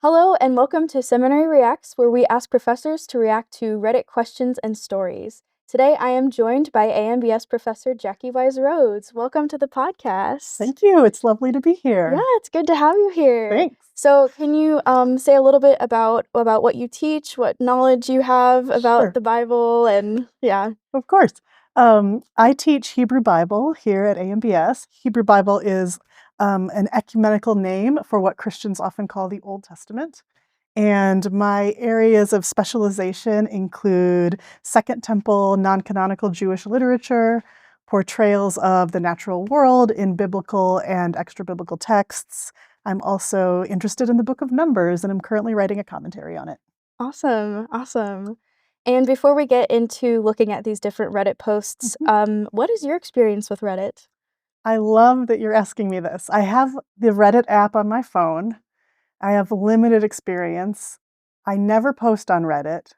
Hello and welcome to Seminary Reacts, where we ask professors to react to Reddit questions and stories. Today I am joined by AMBS professor Jackie Wyse-Rhodes. Welcome to the podcast. Thank you. It's lovely to be Yeah, here. it's good to have you here. Thanks. So can you say a little bit about what you teach, what knowledge you have about Sure. the Bible, and yeah. Of course. I teach Hebrew Bible here at AMBS. Hebrew Bible is an ecumenical name for what Christians often call the Old Testament. And my areas of specialization include Second Temple, non-canonical Jewish literature, portrayals of the natural world in biblical and extra-biblical texts. I'm also interested in the book of Numbers, and I'm currently writing a commentary on it. Awesome, awesome. And before we get into looking at these different Reddit posts, what is your experience with Reddit? I love that you're asking me this. I have the Reddit app on my phone. I have limited experience. I never post on Reddit,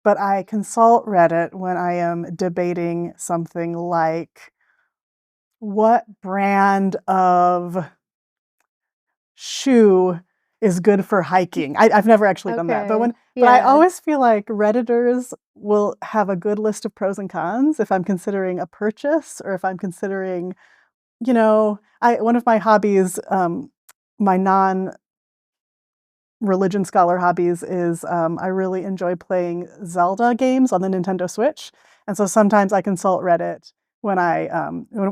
but I consult Reddit when I am debating something like what brand of shoe is good for hiking. I've never actually done that, but Okay, I yeah. always feel like Redditors will have a good list of pros and cons if I'm considering a purchase or if I'm considering, one of my hobbies, my non-religion scholar hobbies is I really enjoy playing Zelda games on the Nintendo Switch. And so sometimes I consult Reddit when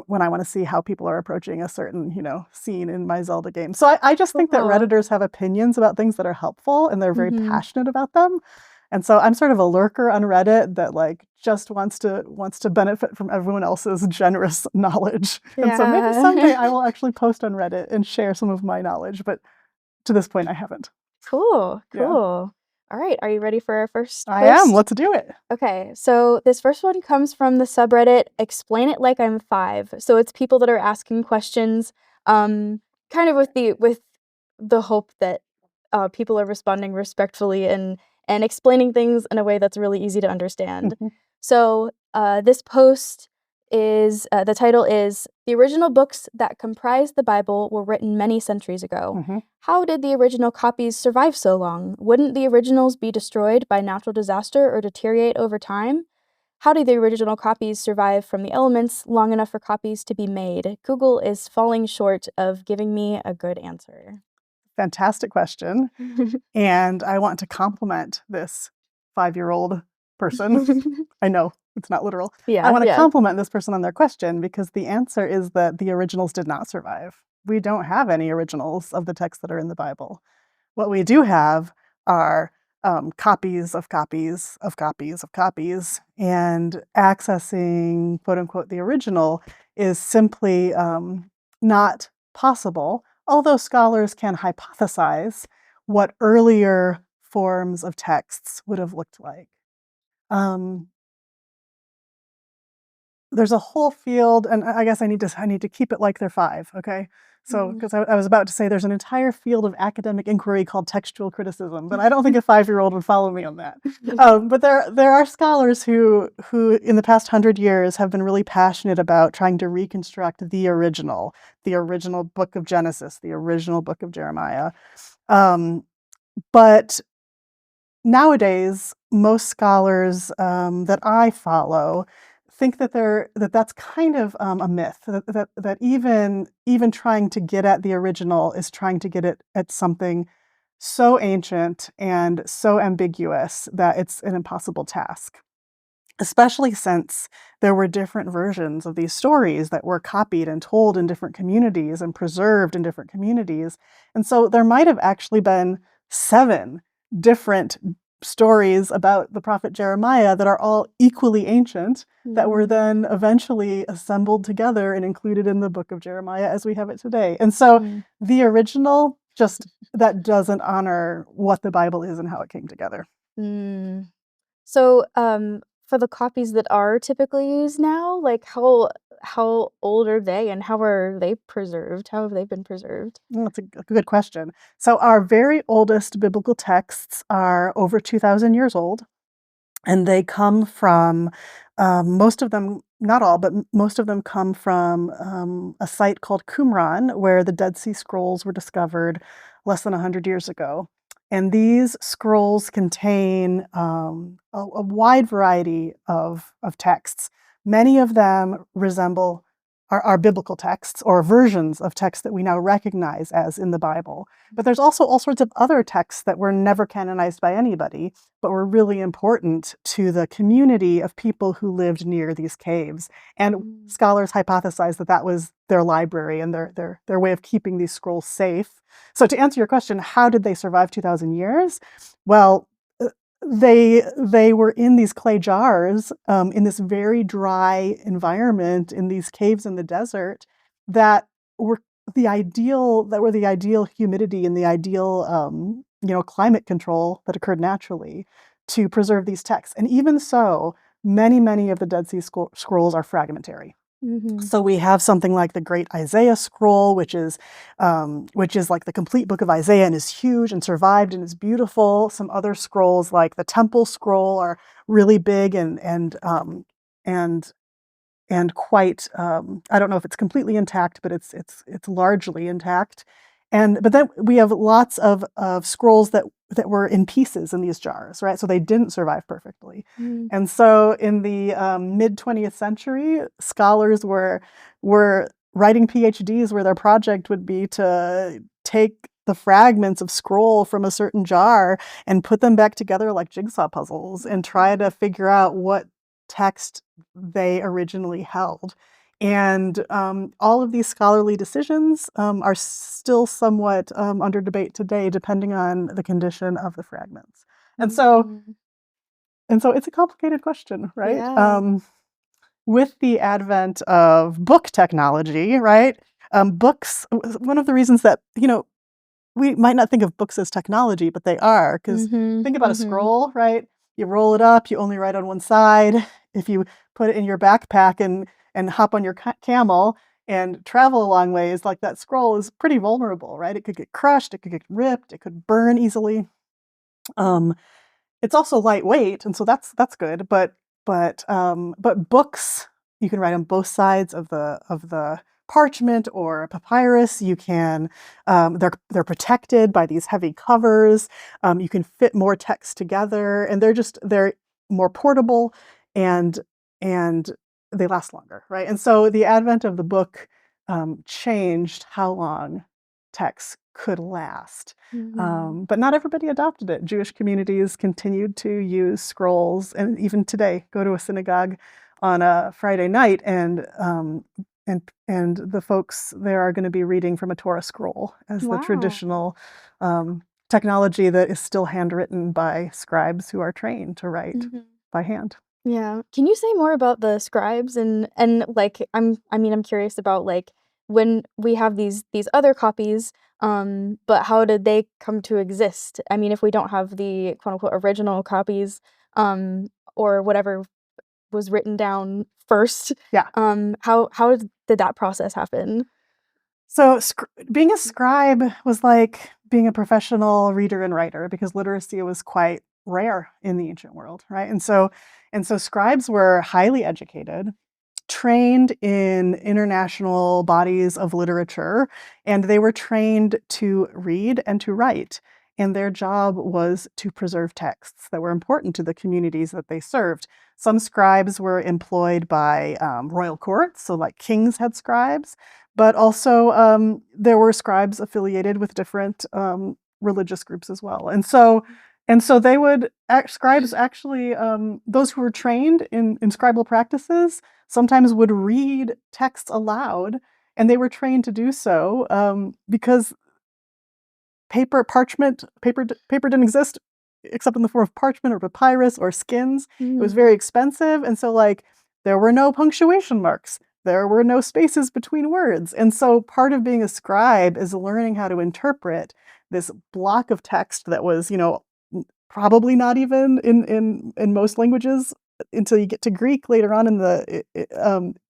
when I want to see how people are approaching a certain, scene in my Zelda game. So I just think that Cool. Redditors have opinions about things that are helpful and they're very Mhm. passionate about them. And so I'm sort of a lurker on Reddit that like just wants to benefit from everyone else's generous knowledge. And so maybe someday Yeah. I will actually post on Reddit and share some of my knowledge, but to this point I haven't. Cool, Yeah. cool. Alright, are you ready for our first I am. post? Let's do it. Okay, so this first one comes from the subreddit Explain It Like I'm 5. So it's people that are asking questions, kind of with the hope that people are responding respectfully and explaining things in a way that's really easy to understand. Mhm. So this post is the title is The Original Books That Comprise the Bible Were Written Many Centuries Ago. Mhm. How did the original copies survive so long? Wouldn't the originals be destroyed by natural disaster or deteriorate over time? How did the original copies survive from the elements long enough for copies to be made? Google is falling short of giving me a good answer. Fantastic question. And I want to compliment this 5-year-old person. I know it's not literal. I Yeah, want to yeah. compliment this person on their question because the answer is that the originals did not survive. We don't have any originals of the texts that are in the Bible. What we do have are copies of copies of copies of copies, and accessing quote unquote the original is simply not possible, although scholars can hypothesize what earlier forms of texts would have looked like. Um, there's a whole field, and I guess I need to keep it like they're 5, okay? So, Mhm. because I was about to say there's an entire field of academic inquiry called textual criticism, but I don't think a 5-year-old would follow me on that. But there are scholars who in the past 100 years have been really passionate about trying to reconstruct the original book of Genesis, the original book of Jeremiah. But nowadays, most scholars that I follow think that that's kind of a myth. That even trying to get at the original is trying to get at something so ancient and so ambiguous that it's an impossible task. Especially since there were different versions of these stories that were copied and told in different communities and preserved in different communities. And so there might have actually been 7 different stories about the prophet Jeremiah that are all equally ancient that were Mm, then eventually assembled together and included in the book of Jeremiah as we have it today. And so mm, the original just that doesn't honor what the Bible is and how it came together. mm. So, for the copies that are typically used now, like how old are they and how are they preserved? How have they been preserved? That's a good question. So our very oldest biblical texts are over 2,000 years old, and they come from most of them, not all, but most of them come from a site called Qumran, where the Dead Sea Scrolls were discovered less than 100 years ago. And these scrolls contain a wide variety of texts. Many of them resemble our biblical texts or versions of texts that we now recognize as in the Bible. But there's also all sorts of other texts that were never canonized by anybody, but were really important to the community of people who lived near these caves. And scholars hypothesize that that was their library and their way of keeping these scrolls safe. So to answer your question, how did they survive 2,000 years? Well, they were in these clay jars in this very dry environment in these caves in the desert that were the ideal humidity and the ideal climate control that occurred naturally to preserve these texts. And even so, many of the Dead Sea Scrolls are fragmentary. So we have something like the Great Isaiah Scroll, which is like the complete book of Isaiah and is huge and survived and is beautiful. Some other scrolls like the Temple Scroll are really big and quite I don't know if it's completely intact, but it's largely intact. But then we have lots of scrolls that were in pieces in these jars, right? So they didn't survive perfectly. And so in the mid 20th century, scholars were writing PhDs where their project would be to take the fragments of scroll from a certain jar and put them back together like jigsaw puzzles and try to figure out what text they originally held. And all of these scholarly decisions are still somewhat under debate today, depending on the condition of the fragments. And so it's a complicated question, right? Yeah. With the advent of book technology, right? Books, one of the reasons that, we might not think of books as technology, but they are, because think about a scroll, right? You roll it up, you only write on one side. If you put it in your backpack and hop on your camel and travel a long ways, like that scroll is pretty vulnerable, right? It could get crushed, it could get ripped, it could burn easily. It's also lightweight, and so that's good. But books, you can write on both sides of the parchment or papyrus. You can they're protected by these heavy covers. You can fit more text together, and they're more portable and they last longer, right? And so the advent of the book changed how long texts could last. But not everybody adopted it. Jewish communities continued to use scrolls, and even today, go to a synagogue on a Friday night, and the folks there are going to be reading from a Torah scroll as the traditional technology that is still handwritten by scribes who are trained to write by hand. Yeah. Can you say more about the scribes and like I'm curious about like when we have these other copies, but how did they come to exist? I mean, if we don't have the quote unquote original copies, or whatever was written down first, Yeah. How did that process happen? So being a scribe was like being a professional reader and writer, because literacy was quite rare in the ancient world, right? And so scribes were highly educated, trained in international bodies of literature, and they were trained to read and to write. And their job was to preserve texts that were important to the communities that they served. Some scribes were employed by royal courts, so like kings had scribes, but also there were scribes affiliated with different religious groups as well. And so they would scribes actually, those who were trained in scribal practices sometimes would read texts aloud, and they were trained to do so because paper didn't exist except in the form of parchment or papyrus or skins. It was very expensive, and so like there were no punctuation marks. There were no spaces between words. And so part of being a scribe is learning how to interpret this block of text that was, probably not even in most languages until you get to Greek later on in the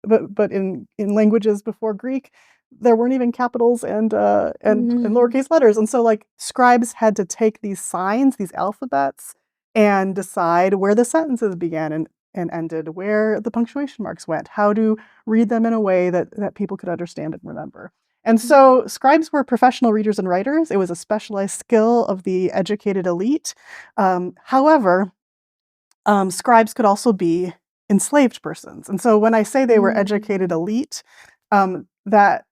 but in languages before Greek, there weren't even capitals and lowercase letters. And so like scribes had to take these signs, these alphabets, and decide where the sentences began and ended, where the punctuation marks went, how to read them in a way that people could understand and remember. And so scribes were professional readers and writers. It was a specialized skill of the educated elite. However, scribes could also be enslaved persons. And so when I say they were educated elite, that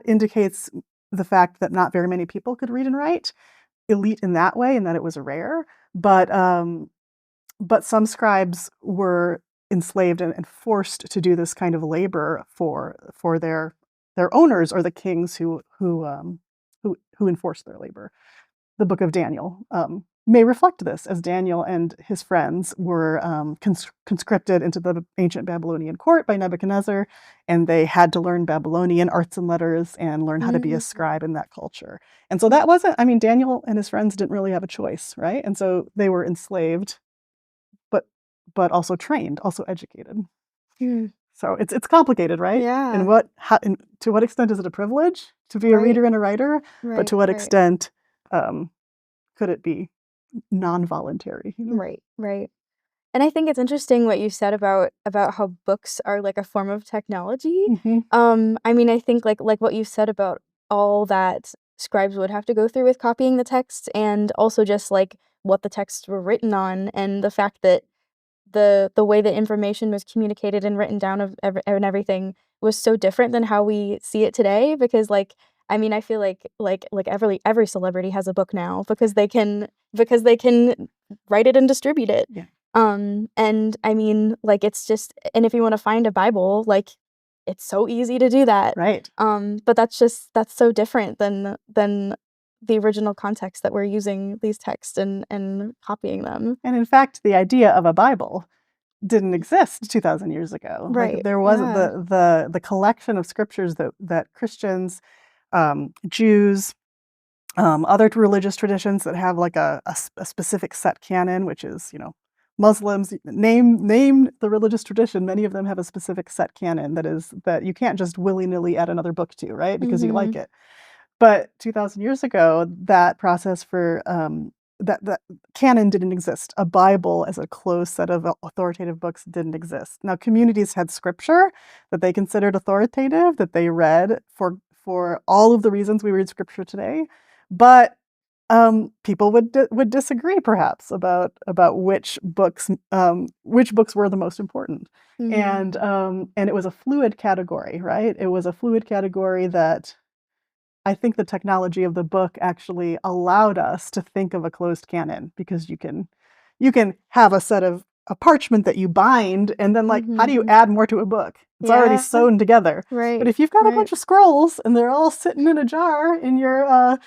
indicates the fact that not very many people could read and write. Elite in that way, and that it was rare. But some scribes were enslaved and forced to do this kind of labor for their owners or the kings who enforced their labor. The book of Daniel may reflect this, as Daniel and his friends were conscripted into the ancient Babylonian court by Nebuchadnezzar, and they had to learn Babylonian arts and letters and learn how to be a scribe in that culture. And so that wasn't, I mean, Daniel and his friends didn't really have a choice, right? And so they were enslaved, but also trained, also educated. So it's complicated, right? Yeah. And to what extent is it a privilege to be a reader and a writer? But to what extent could it be non-voluntary? Right. And I think it's interesting what you said about how books are like a form of technology. I mean, I think like what you said about all that scribes would have to go through with copying the text, and also just like what the texts were written on, and the fact that the way that information was communicated and written down and everything was so different than how we see it today. Because like, I mean, I feel like every celebrity has a book now because they can write it and distribute it. Yeah. And I mean, like, it's just, and if you want to find a Bible, like, it's so easy to do that. Right. But that's so different than the original context that we're using these texts and copying them. And in fact, the idea of a Bible didn't exist 2,000 years ago. Right. Like there wasn't the collection of scriptures that Christians, Jews, other religious traditions that have like a specific set canon, which is, Muslims, name the religious tradition. Many of them have a specific set canon that you can't just willy-nilly add another book to, right? Because you like it. But 2,000 years ago, that process for that canon didn't exist. A Bible as a closed set of authoritative books didn't exist. Now, communities had scripture that they considered authoritative, that they read for all of the reasons we read scripture today, but people would disagree perhaps about which books were the most important. And it was a fluid category, right? It was a fluid category that I think the technology of the book actually allowed us to think of a closed canon, because you can have a parchment that you bind, and then like, how do you add more to a book? It's already sewn together. Right. But if you've got a bunch of scrolls and they're all sitting in a jar in your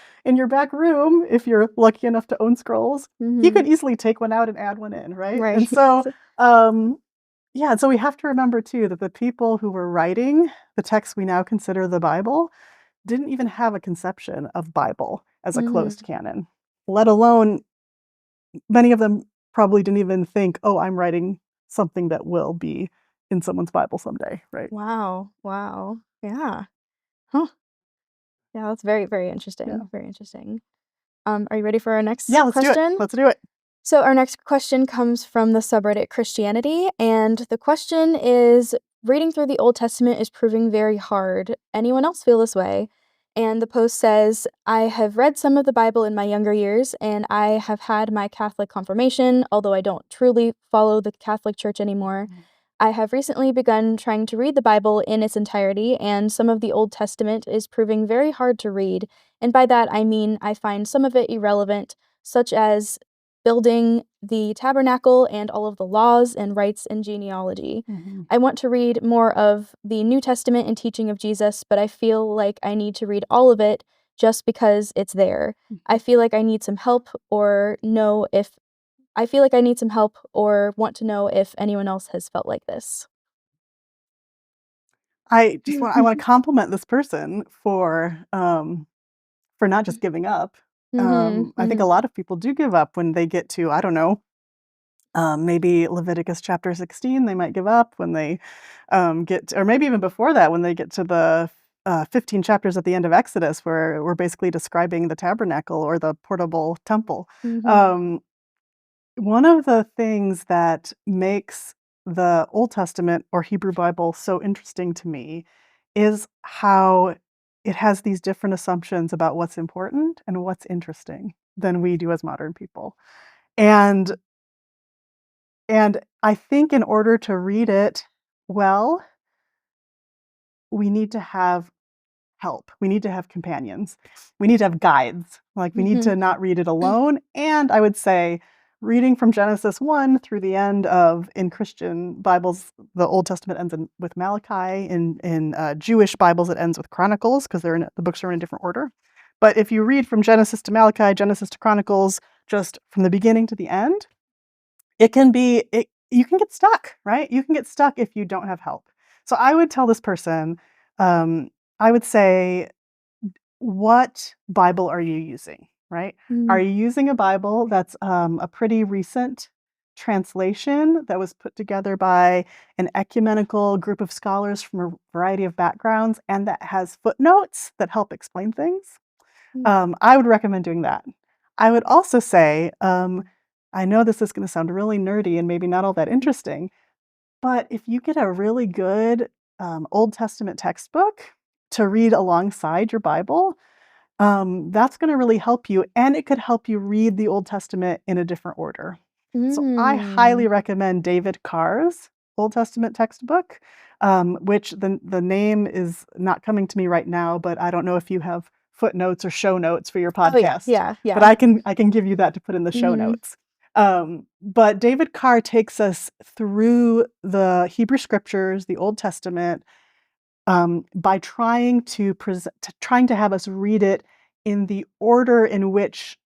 back room, if you're lucky enough to own scrolls, you could easily take one out and add one in, right? And so so we have to remember too that the people who were writing the text we now consider the Bible didn't even have a conception of Bible as a closed canon, let alone, many of them probably didn't even think, oh, I'm writing something that will be in someone's Bible someday, right? Wow. Yeah. Huh. Yeah, that's very, very interesting. Yeah. Very interesting. Are you ready for our next Yeah, let's question? do it. Let's do it. So our next question comes from the subreddit Christianity, and the question is, reading through the Old Testament is proving very hard. Anyone else feel this way? And the post says, I have read some of the Bible in my younger years, and I have had my Catholic confirmation, although I don't truly follow the Catholic Church anymore. I have recently begun trying to read the Bible in its entirety, and some of the Old Testament is proving very hard to read. And by that, I mean I find some of it irrelevant, such as building the tabernacle and all of the laws and rites and genealogy. I want to read more of the New Testament and teaching of Jesus, but I feel like I need to read all of it just because it's there. I feel like I need some help or want to know if anyone else has felt like this. I want to compliment this person for not just giving up. I think a lot of people do give up when they get to, I don't know, maybe Leviticus chapter 16, they might give up when they or maybe even before that, when they get to the 15 chapters at the end of Exodus, where we're basically describing the tabernacle or the portable temple. One of the things that makes the Old Testament or Hebrew Bible so interesting to me is how it has these different assumptions about what's important and what's interesting than we do as modern people. And I think in order to read it well, we need to have help. We need to have companions. We need to have guides. Like, we need to not read it alone. And I would say reading from Genesis 1 through the end of, in Christian Bibles, the Old Testament ends with Malachi. In Jewish Bibles, it ends with Chronicles, because the books are in a different order. But if you read from Genesis to Malachi, Genesis to Chronicles, just from the beginning to the end, you can get stuck, right? You can get stuck if you don't have help. So I would tell this person, I would say, what Bible are you using, right? Are you using a Bible that's a pretty recent translation that was put together by an ecumenical group of scholars from a variety of backgrounds and that has footnotes that help explain things? I would recommend doing that. I would also say, I know this is going to sound really nerdy and maybe not all that interesting, but if you get a really good Old Testament textbook to read alongside your Bible, that's going to really help you. And it could help you read the Old Testament in a different order. So I highly recommend David Carr's Old Testament textbook, which the name is not coming to me right now, but I don't know if you have footnotes or show notes for your podcast. Yeah. But I can give you that to put in the show notes. But David Carr takes us through the Hebrew Scriptures, the Old Testament, by trying to have us read it in the order in which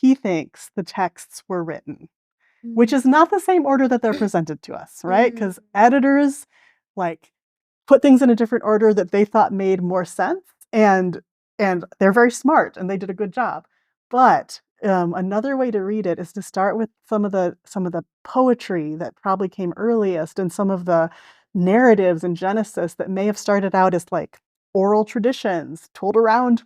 he thinks the texts were written, which is not the same order that they're presented to us, right? Because editors like put things in a different order that they thought made more sense, and they're very smart and they did a good job. But another way to read it is to start with some of the poetry that probably came earliest, and some of the narratives in Genesis that may have started out as like oral traditions told around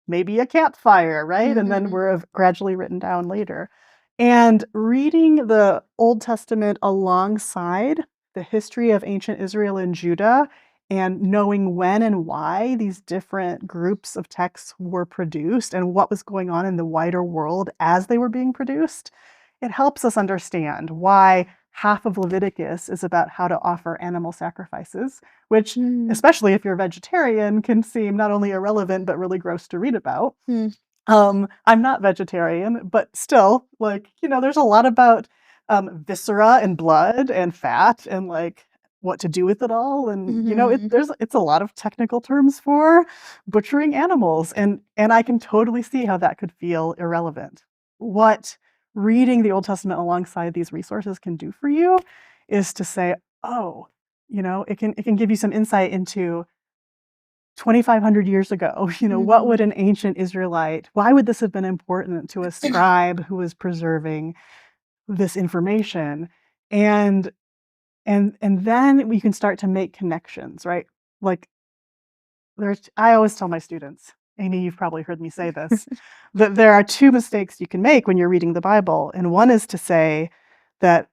maybe a campfire, right? And then were gradually written down later. And reading the Old Testament alongside the history of ancient Israel and Judah, and knowing when and why these different groups of texts were produced and what was going on in the wider world as they were being produced, it helps us understand why half of Leviticus is about how to offer animal sacrifices, which, especially if you're a vegetarian, can seem not only irrelevant, but really gross to read about. I'm not vegetarian, but still, like, there's a lot about viscera and blood and fat and like what to do with it all. And, it's a lot of technical terms for butchering animals. And I can totally see how that could feel irrelevant. What reading the Old Testament alongside these resources can do for you is to say, oh, it can give you some insight into 2,500 years ago, what would an ancient Israelite, why would this have been important to a scribe who was preserving this information? And then we can start to make connections, right? Like, I always tell my students, Amy, you've probably heard me say this, that there are two mistakes you can make when you're reading the Bible. And one is to say that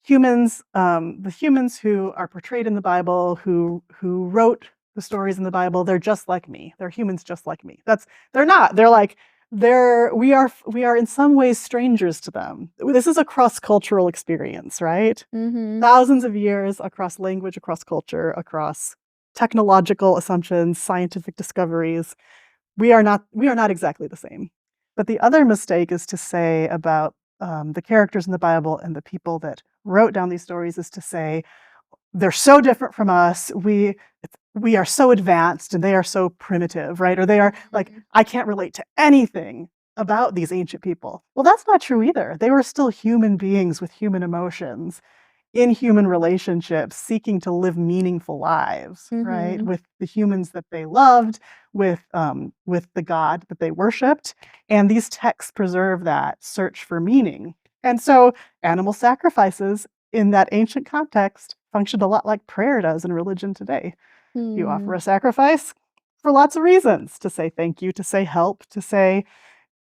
the humans who are portrayed in the Bible, who wrote the stories in the Bible, they're just like me. They're humans just like me. They're not. We are in some ways strangers to them. This is a cross-cultural experience, right? Thousands of years across language, across culture, across technological assumptions, scientific discoveries. We are not exactly the same. But the other mistake is to say about the characters in the Bible and the people that wrote down these stories is to say, they're so different from us. We are so advanced and they are so primitive, right? Or they are like, I can't relate to anything about these ancient people. Well, that's not true either. They were still human beings with human emotions, in human relationships, seeking to live meaningful lives, right? With the humans that they loved, with the God that they worshipped. And these texts preserve that search for meaning. And so animal sacrifices in that ancient context functioned a lot like prayer does in religion today. You offer a sacrifice for lots of reasons, to say thank you, to say help, to say,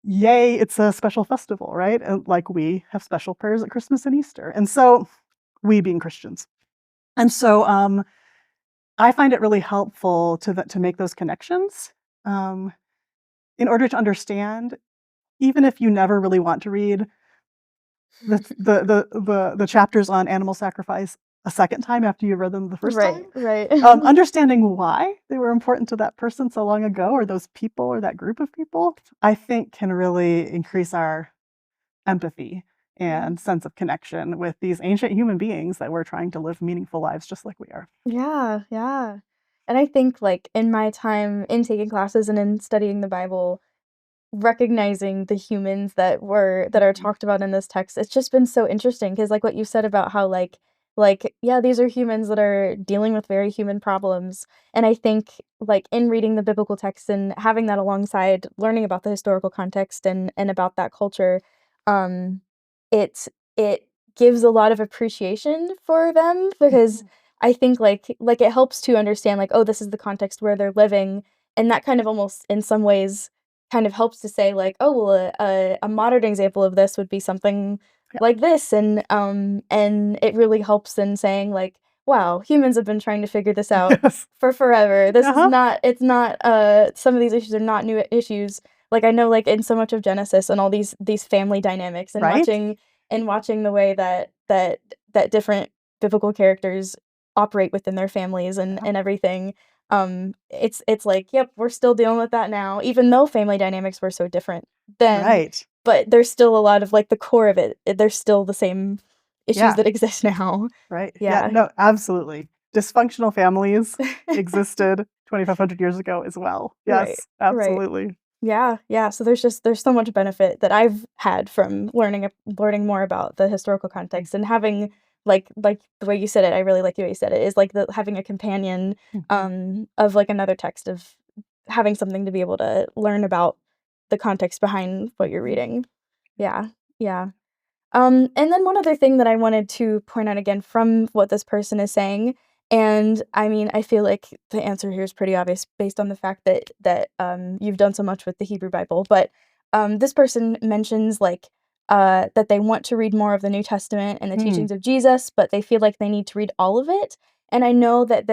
yay, it's a special festival, right? And like we have special prayers at Christmas and Easter. And so, we being Christians. And so I find it really helpful to make those connections in order to understand, even if you never really want to read the chapters on animal sacrifice a second time after you read them the first time. Right. Understanding why they were important to that person so long ago, or those people, or that group of people, I think can really increase our empathy and sense of connection with these ancient human beings that were trying to live meaningful lives just like we are. Yeah, yeah. And I think, like, in my time in taking classes and in studying the Bible, recognizing the humans that are Mhm. talked about in this text, it's just been so interesting because, like, what you said about how, yeah, these are humans that are dealing with very human problems, and I think, like, in reading the biblical text and having that alongside learning about the historical context and about that culture, um, it gives a lot of appreciation for them because Mhm. I think, like, it helps to understand, like, "Oh, this is the context where they're living," and that kind of almost, in some ways, kind of helps to say like, "Oh, well, a modern example of this would be something Yeah. like this," and it really helps in saying like, "Wow, humans have been trying to figure this out Yes. for forever. This is Uh-huh. not it's not, some of these issues are not new issues." Like, I know, like, in so much of Genesis and all these family dynamics and Right? watching the way that different biblical characters operate within their families Yeah. and everything, it's like, yep, we're still dealing with that now, even though family dynamics were so different then, Right. but there's still a lot of, like, the core of it, there's still the same issues Yeah. that exist now. Right. Yeah. Yeah. No, absolutely. Dysfunctional families existed 2,500 years ago as well. Right, Yes, right. absolutely. Yeah, yeah, so there's so much benefit that I've had from learning more about the historical context and having, like, the way you said it, I really like the way you said it, is, like, the having a companion, Mhm. of, like, another text, of having something to be able to learn about the context behind what you're Mhm. reading. Yeah, yeah. And then one other thing that I wanted to point out again from what this person is saying, and I mean, I feel like the answer here is pretty obvious based on the fact that you've done so much with the Hebrew Bible, but this person mentions like that they want to read more of the New Testament and the Mm. teachings of Jesus, but they feel like they need to read all of it. And I know that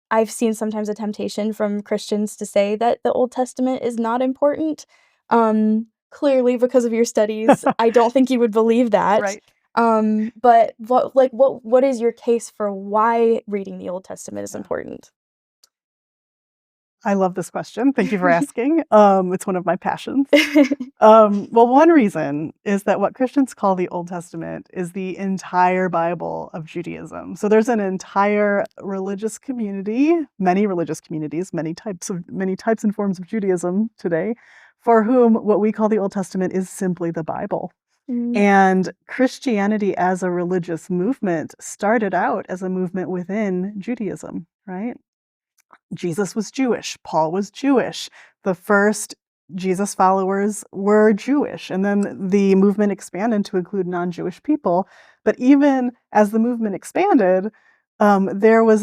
I've seen sometimes a temptation from Christians to say that the Old Testament is not important. Clearly, because of your studies, I don't think you would believe that. Right. But what is your case for why reading the Old Testament is Yeah. important? I love this question. Thank you for asking. It's one of my passions. Well, one reason is that what Christians call the Old Testament is the entire Bible of Judaism. So there's an entire religious community, many religious communities, many types and forms of Judaism today, for whom what we call the Old Testament is simply the Bible. Mm, And Christianity as a religious movement started out as a movement within Judaism, right? Jesus was Jewish, Paul was Jewish. The first Jesus followers were Jewish, and then the movement expanded to include non-Jewish people. But even as the movement expanded, there was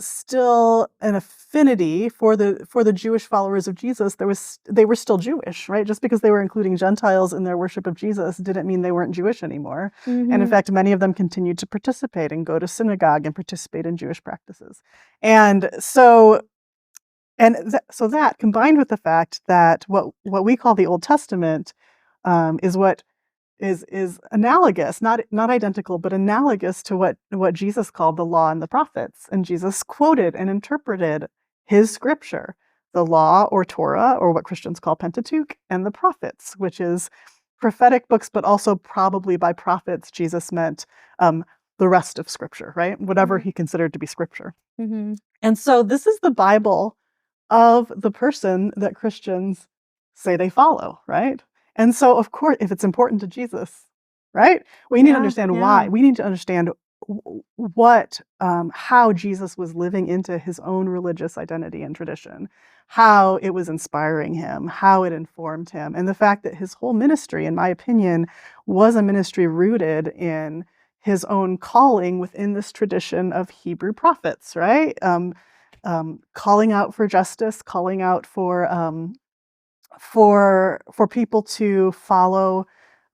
still an affinity for the Jewish followers of Jesus. They were still Jewish, right? Just because they were including Gentiles in their worship of Jesus didn't mean they weren't Jewish anymore. And in mhm, fact, many of them continued to participate and go to synagogue and participate in Jewish practices. And so so that combined with the fact that what we call the Old Testament is what is analogous, not identical, but analogous to what Jesus called the law and the prophets. And Jesus quoted and interpreted his scripture, the law or Torah, or what Christians call Pentateuch, and the prophets, which is prophetic books, but also probably by prophets, Jesus meant the rest of scripture, right? Whatever mhm, he considered to be scripture. mhm. And so this is the Bible of the person that Christians say they follow, right? And so, of course, if it's important to Jesus, right, we need to Yeah, understand why. yeah. We need to understand how Jesus was living into his own religious identity and tradition, how it was inspiring him, how it informed him, and the fact that his whole ministry, in my opinion, was a ministry rooted in his own calling within this tradition of Hebrew prophets, right? Calling out for justice, calling out for people to follow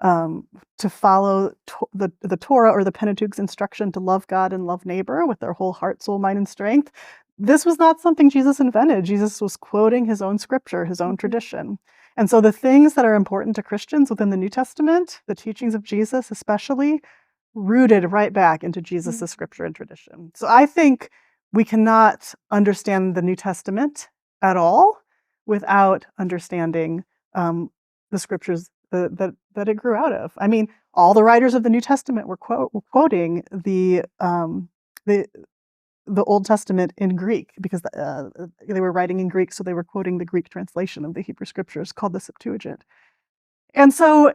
to follow the Torah or the Pentateuch's instruction to love God and love neighbor with their whole heart, soul, mind, and strength. This was not something Jesus invented. Jesus was quoting his own scripture, his own tradition. And so the things that are important to Christians within the New Testament, the teachings of Jesus especially, rooted right back into Jesus' scripture and tradition. So I think we cannot understand the New Testament at all without understanding the scriptures that it grew out of. I mean, all the writers of the New Testament were quoting the Old Testament in Greek because they were writing in Greek, so they were quoting the Greek translation of the Hebrew scriptures called the Septuagint. And so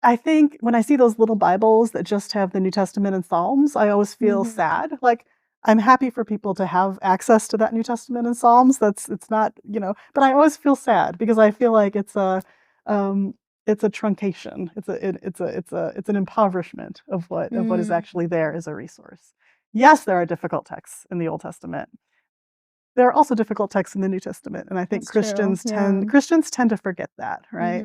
I think when I see those little Bibles that just have the New Testament and Psalms, I always feel sad. Like, I'm happy for people to have access to that New Testament and Psalms. It's not, but I always feel sad because I feel like it's a truncation. It's an impoverishment of what is actually there as a resource. Yes, there are difficult texts in the Old Testament. There are also difficult texts in the New Testament, and I think Christians tend to forget that, right?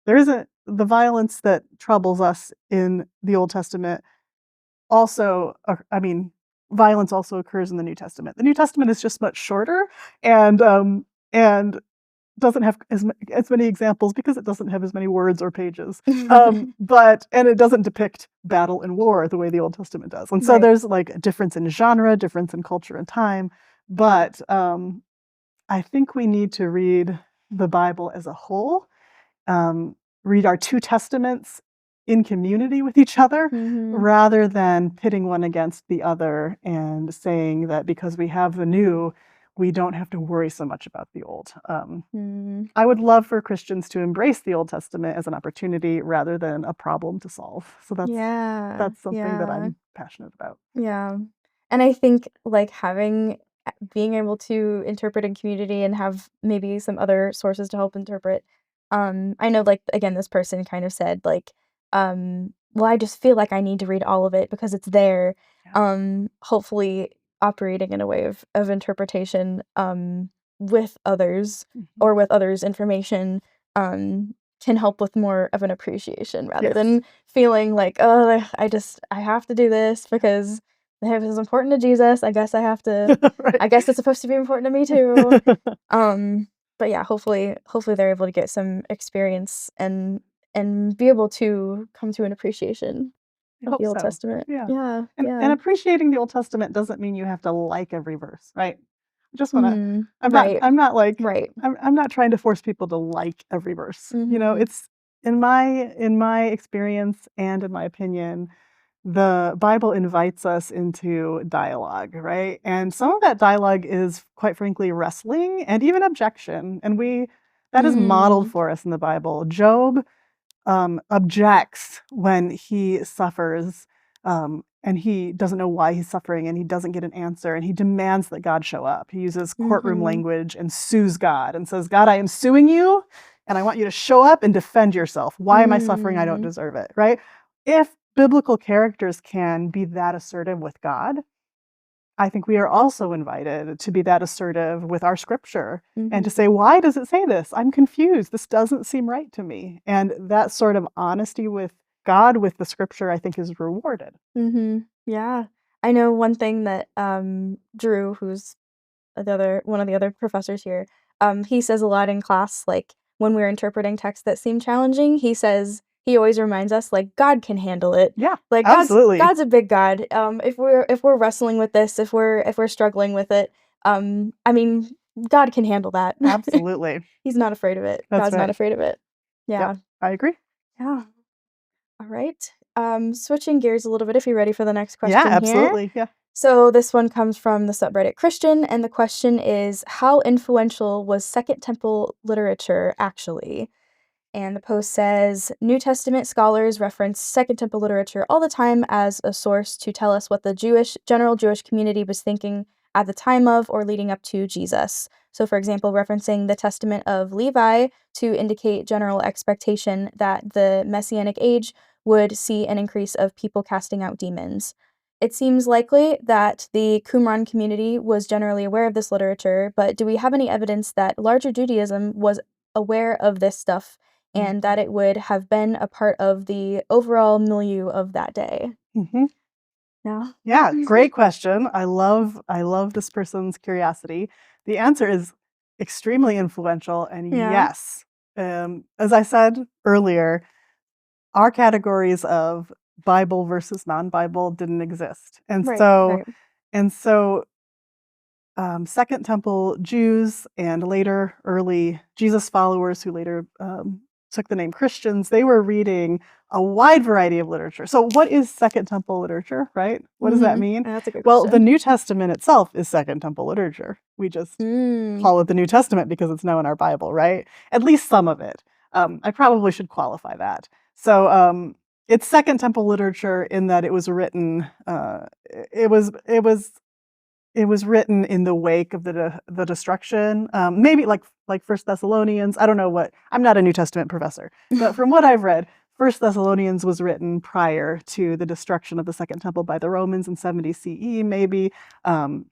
There isn't the violence that troubles us in the Old Testament. Also, violence also occurs in the New Testament. The New Testament is just much shorter and doesn't have as many examples because it doesn't have as many words or pages. And it doesn't depict battle and war the way the Old Testament does. And so there's like a difference in genre, difference in culture and time. But I think we need to read the Bible as a whole, read our two testaments in community with each other, rather than pitting one against the other and saying that because we have the new, we don't have to worry so much about the old. I would love for Christians to embrace the Old Testament as an opportunity rather than a problem to solve. So that's something that I'm passionate about. Yeah. And I think like being able to interpret in community and have maybe some other sources to help interpret. I know like again this person kind of said like well I just feel like I need to read all of it because it's there. Hopefully operating in a way of interpretation with others or with others' information can help with more of an appreciation rather than feeling like, oh, I have to do this because if it's important to Jesus, I guess I have to. Right. I guess it's supposed to be important to me too. But yeah, hopefully they're able to get some experience and be able to come to an appreciation of the Old Testament. Yeah. And appreciating the Old Testament doesn't mean you have to like every verse, right? Just want to. I'm not trying to force people to like every verse. It's in my experience and in my opinion, the Bible invites us into dialogue, right? And some of that dialogue is, quite frankly, wrestling and even objection. And that is modeled for us in the Bible. Job objects when he suffers and he doesn't know why he's suffering and he doesn't get an answer and he demands that God show up. He uses courtroom language and sues God and says, God, I am suing you and I want you to show up and defend yourself. Why am I suffering? I don't deserve it, right? If biblical characters can be that assertive with God, I think we are also invited to be that assertive with our scripture and to say, why does it say this? I'm confused. This doesn't seem right to me. And that sort of honesty with God, with the scripture, I think is rewarded. Yeah. I know one thing that Drew, who's one of the other professors here, he says a lot in class, like when we're interpreting texts that seem challenging, he always reminds us like God can handle it. Yeah, like absolutely. God's a big God. If we're wrestling with this, if we're struggling with it, I mean, God can handle that. Absolutely. He's not afraid of it. God's not afraid of it. Yeah. Yep, I agree. Yeah. All right. Switching gears a little bit if you're ready for the next question. Yeah, absolutely. Here. Yeah. So this one comes from the subreddit Christian, and the question is, how influential was Second Temple literature actually? And the post says, New Testament scholars reference Second Temple literature all the time as a source to tell us what the general Jewish community was thinking at the time of or leading up to Jesus. So, for example, referencing the Testament of Levi to indicate general expectation that the Messianic age would see an increase of people casting out demons. It seems likely that the Qumran community was generally aware of this literature, but do we have any evidence that larger Judaism was aware of this stuff and that it would have been a part of the overall milieu of that day. Mhm. Yeah. Yeah, great question. I love this person's curiosity. The answer is extremely influential, and Yeah. yes, as I said earlier, our categories of Bible versus non-Bible didn't exist, and Right, so right. and so Second Temple Jews and later early Jesus followers who later took the name Christians, they were reading a wide variety of literature. So what is Second Temple literature, right? What does that mean? That's a good Well, the question. New Testament itself is Second Temple literature. We just call it the New Testament because it's now in our Bible, right? At least some of it. I probably should qualify that. So it's Second Temple literature in that it was written. It was written in the wake of the destruction. Maybe like First Thessalonians. I don't know what. I'm not a New Testament professor, but from what I've read, First Thessalonians was written prior to the destruction of the Second Temple by the Romans in 70 CE, maybe. And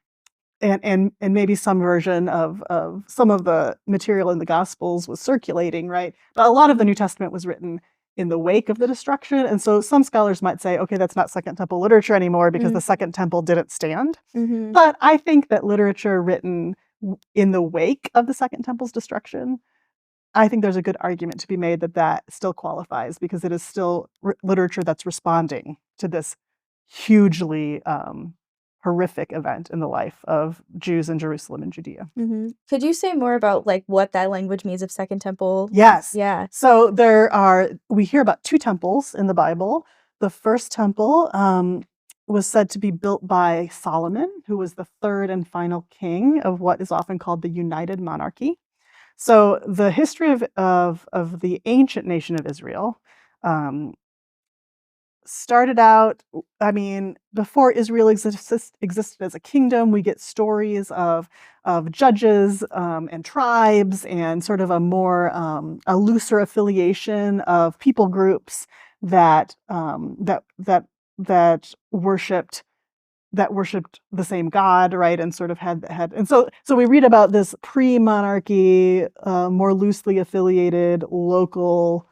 maybe some version of some of the material in the Gospels was circulating, right? But a lot of the New Testament was written in the wake of the destruction. And so some scholars might say, okay, that's not Second Temple literature anymore because the Second Temple didn't stand. But I think that literature written in the wake of the Second Temple's destruction, I think there's a good argument to be made that that still qualifies because it is still literature that's responding to this hugely horrific event in the life of Jews in Jerusalem and Judea. Could you say more about like what that language means of Second Temple? Yes. Yeah. So we hear about two temples in the Bible. The first temple was said to be built by Solomon, who was the third and final king of what is often called the United Monarchy. So the history of the ancient nation of Israel started out, I mean, before Israel existed as a kingdom, we get stories of judges and tribes and sort of a looser affiliation of people groups that that worshipped the same God, right? And sort of had and so we read about this pre-monarchy, more loosely affiliated local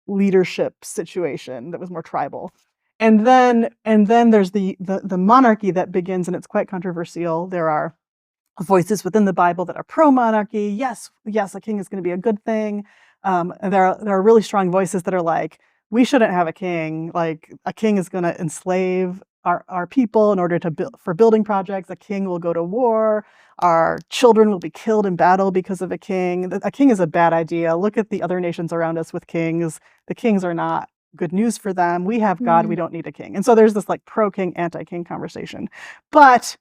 leadership situation that was more tribal. And then there's the monarchy that begins, and it's quite controversial. There are voices within the Bible that are pro-monarchy. Yes, a king is going to be a good thing. And there are really strong voices that are like, we shouldn't have a king. Like a king is going to enslave our people in order to build for building projects. A king will go to war. Our children will be killed in battle because of a king. A king is a bad idea. Look at the other nations around us with kings. The kings are not good news for them. We have God. We don't need a king. And so there's this like pro-king, anti-king conversation. But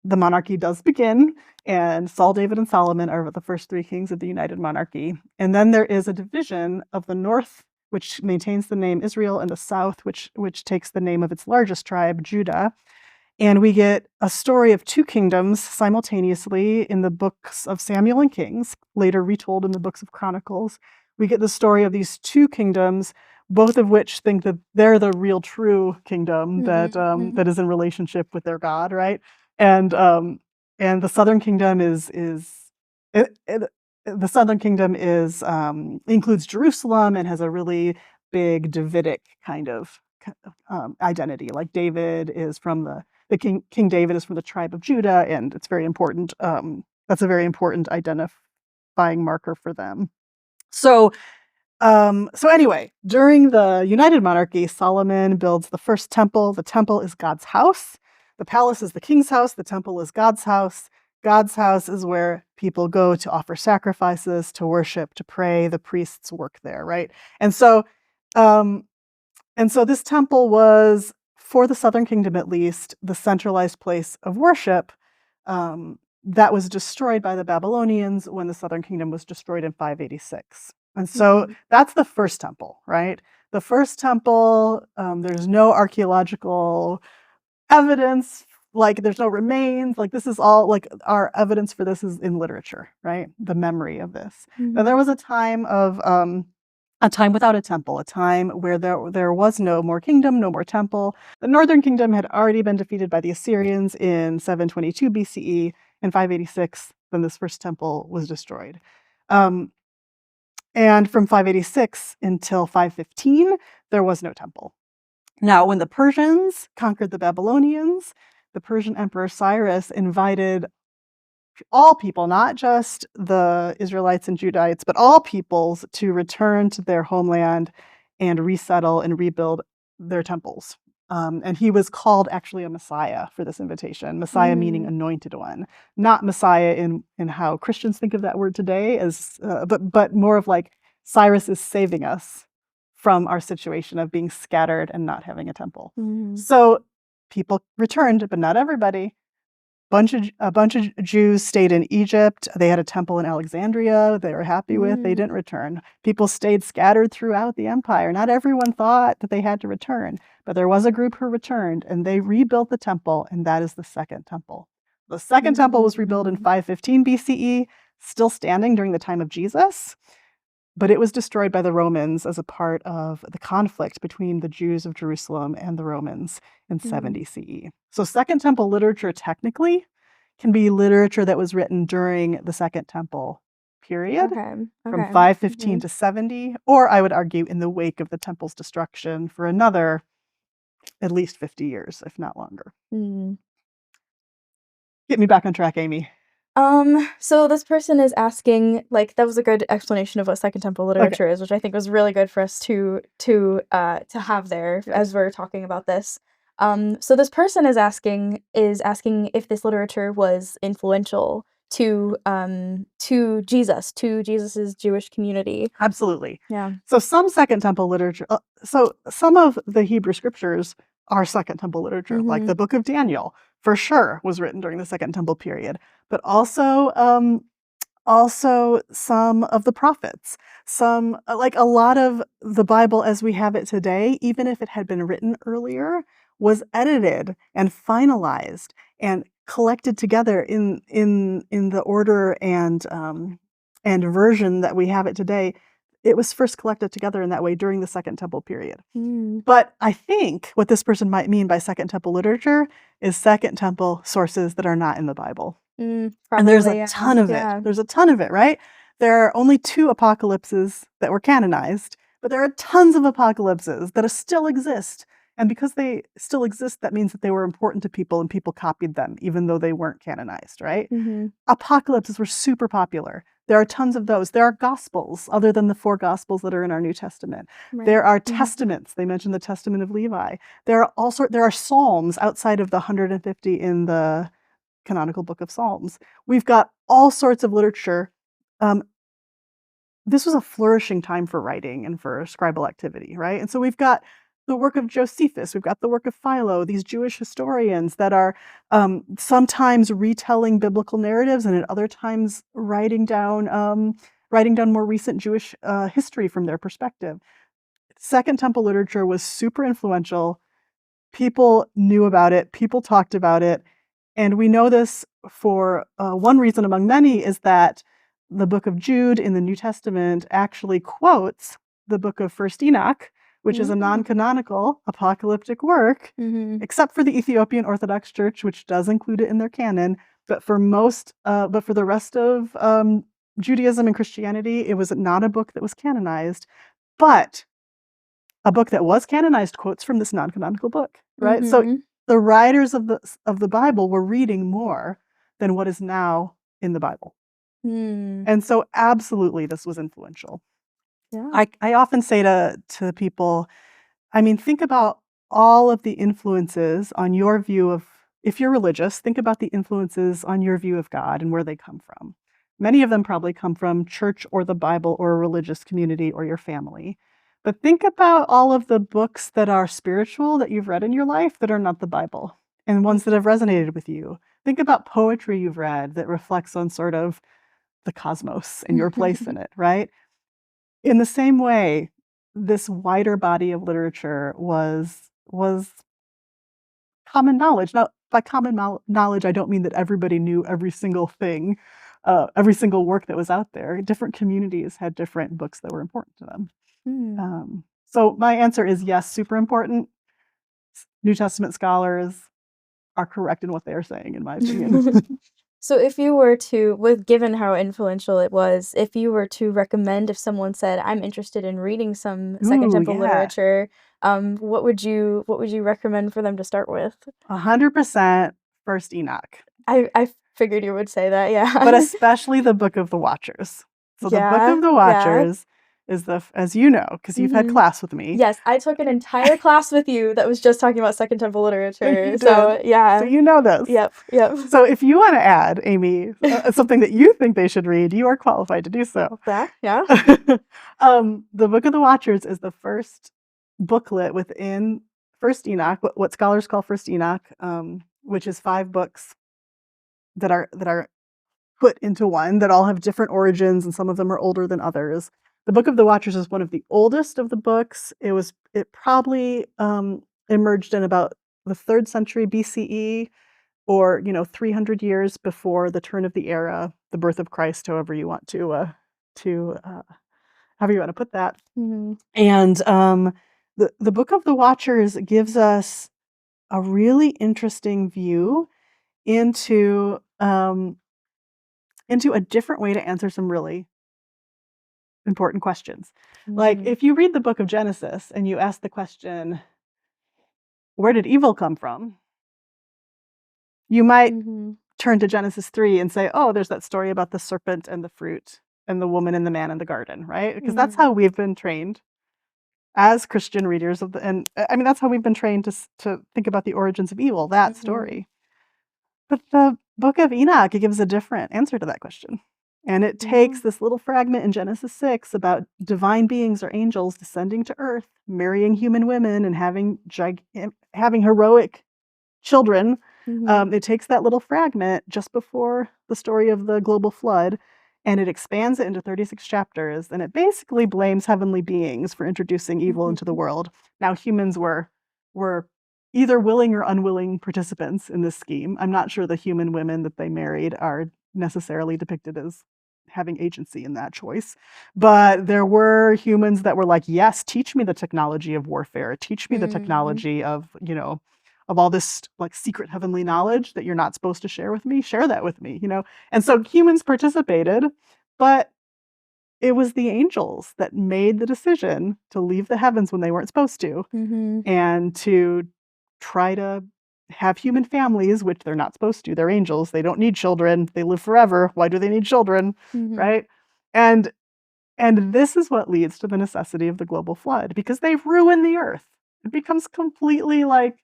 the monarchy does begin, and Saul, David, and Solomon are the first three kings of the United Monarchy. And then there is a division of the north, which maintains the name Israel, and the south, which takes the name of its largest tribe, Judah. And we get a story of two kingdoms simultaneously in the books of Samuel and Kings, later retold in the books of Chronicles. We get the story of these two kingdoms, both of which think that they're the real true kingdom that is in relationship with their God, right? And the southern kingdom the southern kingdom includes Jerusalem and has a really big Davidic kind of identity. Like David is from the King David is from the tribe of Judah, and it's very important. That's a very important identifying marker for them. So anyway, during the United Monarchy, Solomon builds the first temple. The temple is God's house. The palace is the king's house. The temple is God's house. God's house is where people go to offer sacrifices, to worship, to pray. The priests work there, right? And so this temple was, for the Southern Kingdom at least, the centralized place of worship that was destroyed by the Babylonians when the Southern Kingdom was destroyed in 586. And so that's the first temple, right? The first temple, there's no archaeological evidence, like there's no remains, like this is all, like our evidence for this is in literature, right? The memory of this. Now there was a time without a temple, a time where there was no more kingdom, no more temple. The northern kingdom had already been defeated by the Assyrians in 722 BCE. In 586, then this first temple was destroyed. And from 586 until 515, there was no temple. Now, when the Persians conquered the Babylonians, the Persian Emperor Cyrus invited all people, not just the Israelites and Judites, but all peoples to return to their homeland and resettle and rebuild their temples. And he was called actually a Messiah for this invitation. Messiah meaning anointed one, not Messiah in how Christians think of that word today, as but more of like Cyrus is saving us from our situation of being scattered and not having a temple. So people returned, but not everybody. A bunch of Jews stayed in Egypt. They had a temple in Alexandria they were happy with. They didn't return. People stayed scattered throughout the empire. Not everyone thought that they had to return, but there was a group who returned, and they rebuilt the temple, and that is the Second Temple. The Second Temple was rebuilt in 515 BCE, still standing during the time of Jesus, but it was destroyed by the Romans as a part of the conflict between the Jews of Jerusalem and the Romans in 70 CE. So Second Temple literature technically can be literature that was written during the Second Temple period, from 515 to 70, or I would argue in the wake of the temple's destruction for another at least 50 years, if not longer. Get me back on track, Amy. So this person is asking, like, that was a good explanation of what Second Temple literature is, which I think was really good for us to have there as we're talking about this. So this person is asking if this literature was influential to Jesus's Jewish community. Absolutely. Yeah. So some Second Temple literature, so some of the Hebrew scriptures are Second Temple literature, like the book of Daniel, for sure, was written during the Second Temple period, but also some of the prophets, some like a lot of the Bible as we have it today, even if it had been written earlier, was edited and finalized and collected together in the order and version that we have it today. It was first collected together in that way during the Second Temple period. But I think what this person might mean by Second Temple literature is Second Temple sources that are not in the Bible. Probably, and there's a ton of it. There's a ton of it, right? There are only 2 apocalypses that were canonized, but there are tons of apocalypses that still exist. And because they still exist, that means that they were important to people and people copied them, even though they weren't canonized, right? Apocalypses were super popular. There are tons of those. There are gospels, other than the 4 gospels that are in our New Testament. There are testaments. They mentioned the Testament of Levi. There are psalms outside of the 150 in the canonical book of Psalms. We've got all sorts of literature. This was a flourishing time for writing and for scribal activity, right? And so we've got the work of Josephus, we've got the work of Philo, these Jewish historians that are sometimes retelling biblical narratives and at other times writing down more recent Jewish history from their perspective. Second Temple literature was super influential. People knew about it, people talked about it, and we know this for one reason among many is that the book of Jude in the New Testament actually quotes the book of First Enoch, which is a non-canonical apocalyptic work, except for the Ethiopian Orthodox Church, which does include it in their canon. But for the rest of Judaism and Christianity, it was not a book that was canonized. But a book that was canonized quotes from this non-canonical book, right? So the writers of the Bible were reading more than what is now in the Bible. And so absolutely this was influential. Yeah. I often say to people, I mean, think about all of the influences on your view of, if you're religious, think about the influences on your view of God and where they come from. Many of them probably come from church or the Bible or a religious community or your family. But think about all of the books that are spiritual that you've read in your life that are not the Bible and ones that have resonated with you. Think about poetry you've read that reflects on sort of the cosmos and your place in it, right? In the same way, this wider body of literature was common knowledge. Now, by common knowledge, I don't mean that everybody knew every single thing, every single work that was out there. Different communities had different books that were important to them. So my answer is yes, super important. New Testament scholars are correct in what they are saying, in my opinion. So if you were to, given how influential it was, if you were to recommend, if someone said, "I'm interested in reading some Second Ooh, Temple yeah. literature," what would you recommend for them to start with? 100% First Enoch, I figured you would say that, but yeah. especially the Book of the Watchers. So the Book Yeah, of the yeah. Watchers is as you know, because you've had Mhm. class with me. Yes, I took an entire class with you that was just talking about Second Temple You literature, did. so So yeah. you know this. Yep, yep. So if you want to add, Amy, something that you think they should read, you are qualified to do so. That, yeah. The Book of the Watchers is the first booklet within First Enoch, what scholars call First Enoch, which is 5 books that are put into one that all have different origins, and some of them are older than others. The Book of the Watchers is one of the oldest of the books. It probably emerged in about the 3rd century BCE, or 300 years before the turn of the era, the birth of Christ, however you want to however you want to put that. Mhm, And the Book of the Watchers gives us a really interesting view into a different way to answer some really important questions. Like mhm, if you read the book of Genesis and you ask the question, where did evil come from? You might mhm, turn to Genesis 3 and say, oh, there's that story about the serpent and the fruit and the woman and the man in the garden, right? Because that's mhm, how we've been trained as Christian readers of and I mean, that's how we've been trained to think about the origins of evil, that mhm, story. But the book of Enoch, it gives a different answer to that question. And it yeah, takes this little fragment in Genesis 6 about divine beings or angels descending to earth, marrying human women, and having heroic children. mhm, It takes that little fragment just before the story of the global flood, and it expands it into 36 chapters, and it basically blames heavenly beings for introducing evil into the mhm, world. Now, humans were either willing or unwilling participants in this scheme. I'm not sure the human women that they married are necessarily depicted as having agency in that choice. But there were humans that were like, yes, teach me the technology of warfare. Teach me the mhm, technology of all this like secret heavenly knowledge that you're not supposed to share with me. Share that with me. And so humans participated, but it was the angels that made the decision to leave the heavens when they weren't supposed to, mhm, and to try to have human families, which they're not supposed to. They're angels. They don't need children. They live forever. Why do they need children? mhm, Right? And and this is what leads to the necessity of the global flood, because they've ruined the earth. It becomes completely like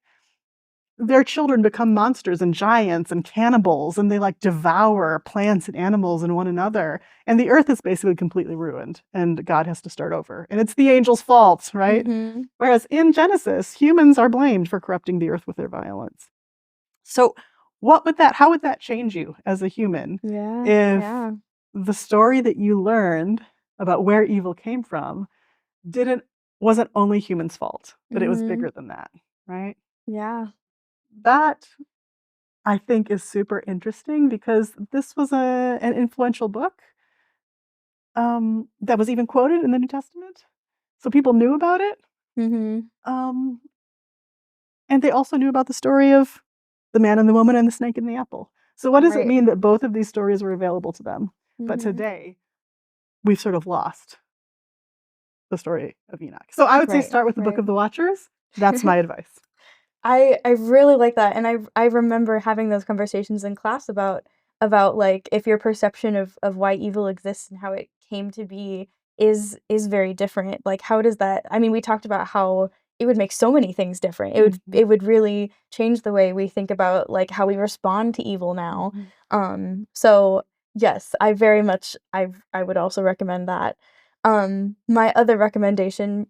their children become monsters and giants and cannibals, and they like devour plants and animals and one another. And the earth is basically completely ruined, and God has to start over. And it's the angels' fault, right? mhm. Whereas in Genesis, humans are blamed for corrupting the earth with their violence. So, how would that change you as a human Yeah, if yeah, the story that you learned about where evil came from didn't wasn't only humans' fault, but it was mhm, bigger than that, right? yeah, That I think is super interesting because this was an influential book, that was even quoted in the New Testament, so people knew about it, mhm, um, and they also knew about the story of the man and the woman and the snake and the apple. So what does it right, mean that both of these stories were available to them? But mhm, today, we've sort of lost the story of Enoch. So I would say right, start with the Book right. of the Watchers. That's my advice. I really like that, and I remember having those conversations in class about, like, if your perception of why evil exists and how it came to be is very different, like, how does that I mean, we talked about how it would make so many things different. Mhm, It would really change the way we think about, like, how we respond to evil now. mhm. So, yes, I would also recommend that. My other recommendation,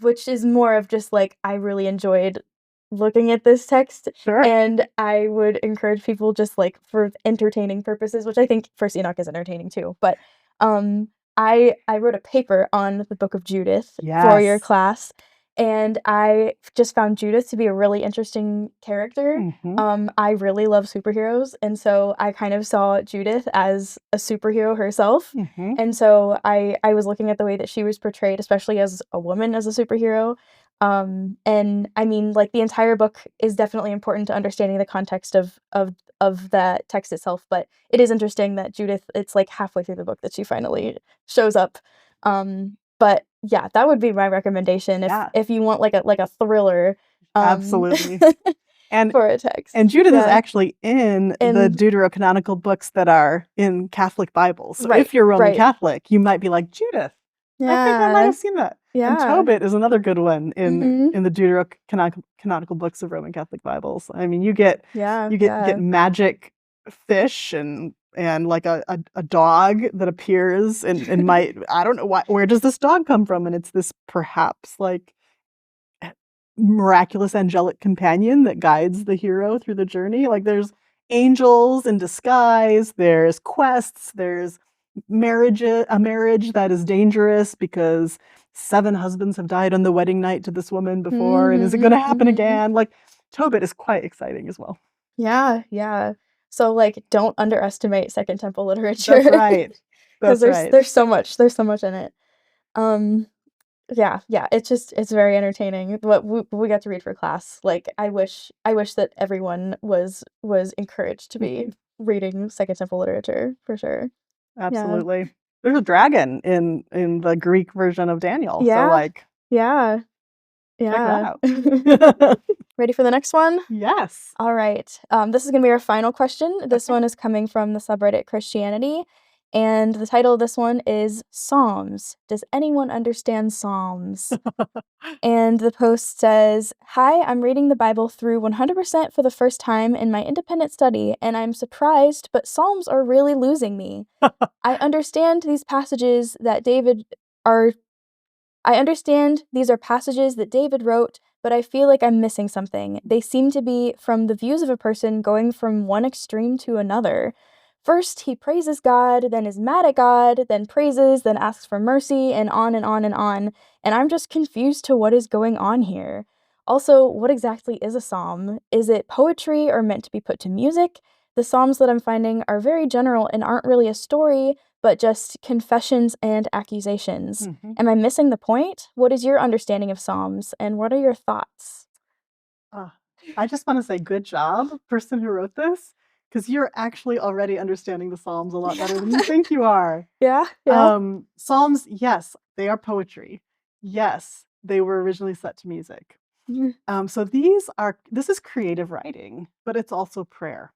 which is more of just, like, I really enjoyed looking at this text, Sure. and I would encourage people just, like, for entertaining purposes, which I think First Enoch is entertaining too, but, um, I wrote a paper on the Book of Judith for your Yes. class, and I just found Judith to be a really interesting character. Mhm, I really love superheroes, and so I kind of saw Judith as a superhero herself, mhm. and so I was looking at the way that she was portrayed, especially as a woman as a superhero, And I mean, like, the entire book is definitely important to understanding the context of that text itself, but it is interesting that Judith, it's like halfway through the book that she finally shows up. But yeah, that would be my recommendation Yeah, if you want like a thriller absolutely. And for a text. Judith is Yeah. actually in the And deuterocanonical books that are in Catholic Bibles. So right, if you're Roman right. Catholic, you might be like, Judith, I think I might Yeah. have seen that. And Yeah. Tobit is another good one Mhm. in the deuterocanonical books of Roman Catholic Bibles. I mean, you get Yeah, get yeah. magic fish and like a dog that appears and might, I don't know where does this dog come from? And it's this perhaps like miraculous angelic companion that guides the hero through the journey. Like there's angels in disguise, there's quests, there's a marriage that is dangerous because 7 husbands have died on the wedding night to this woman before, and is it going to Mhm, happen mhm. again? Like Tobit is quite exciting as well. Yeah, yeah. So, like, don't underestimate Second Temple literature That's right. because That's right. there's so much in it. Um, yeah, yeah, it's very entertaining. What we got to read for class, like, I wish that everyone was encouraged to be reading Second Temple literature for sure. Yeah. Absolutely. There's a dragon in the Greek version of Daniel, so Yeah, like yeah, check that yeah. out. Ready for the next one? Yes. All right. This is going to be our final question. This one is coming from the subreddit Christianity, and the title of this one is Psalms. Does anyone understand Psalms? And the post says, "Hi, I'm reading the Bible through 100% for the first time in my independent study, and I'm surprised, but Psalms are really losing me. I understand these passages that David are I understand these are passages that David wrote, but I feel like I'm missing something. They seem to be from the views of a person going from one extreme to another. First, he praises God, then is mad at God, then praises, then asks for mercy, and on and on and on. And I'm just confused to what is going on here. Also, what exactly is a psalm? Is it poetry or meant to be put to music? The psalms that I'm finding are very general and aren't really a story, but just confessions and accusations. Mhm. Am I missing the point? What is your understanding of Psalms, and what are your thoughts?" Uh, I just want to say good job, person who wrote this, because you're actually already understanding the Psalms a lot better than you think you are. Yeah, yeah. Psalms, yes, they are poetry. Yes, they were originally set to music. Mhm. So this is creative writing, but it's also prayer.